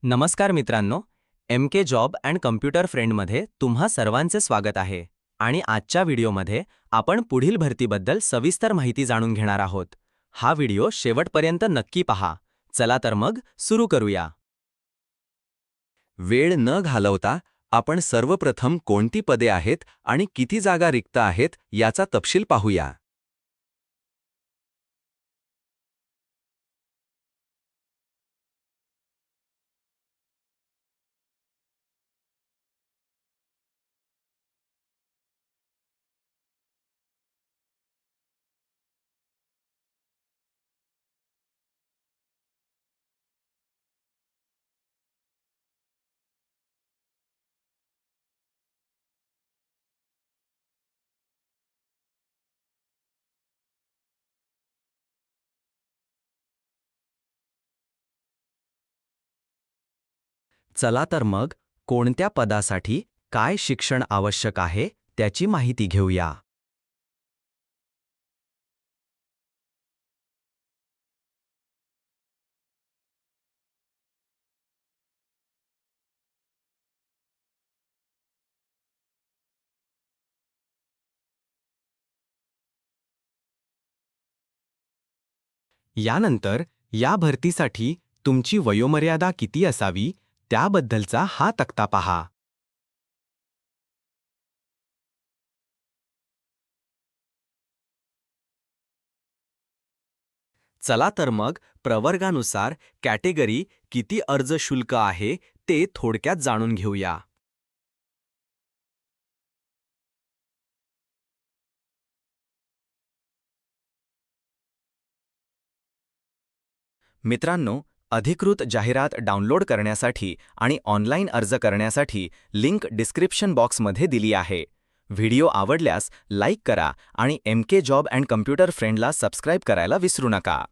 नमस्कार मित्रांनो, MK job and computer फ्रेंडमध्ये तुम्हा सर्वांचे स्वागत आहे आणि आजच्या व्हिडिओमध्ये आपण पुढील भरतीबद्दल सविस्तर माहिती जाणून घेणार आहोत. हा व्हिडिओ शेवटपर्यंत नक्की पहा. चला तर मग सुरू करूया. वेळ न घालवता आपण सर्वप्रथम कोणती पदे आहेत आणि किती जागा रिक्त आहेत याचा तपशील पाहूया. चला तर मग कोणत्या पदासाठी काय शिक्षण आवश्यक आहे त्याची माहिती घेऊया. यानंतर या भरतीसाठी तुमची वयोमर्यादा किती असावी त्याबद्दलचा हा तक्ता पहा. चला तर मग प्रवर्गानुसार कॅटेगरी किती अर्ज शुल्क आहे ते थोडक्यात जाणून घेऊया. मित्रांनो, अधिकृत जाहिरात डाउनलोड करण्यासाठी आणि ऑनलाईन अर्ज करण्यासाठी लिंक डिस्क्रिप्शन बॉक्समध्ये दिली आहे. व्हिडिओ आवडल्यास लाईक करा आणि MK जॉब अँड कम्प्युटर फ्रेंडला सबस्क्राईब करायला विसरू नका.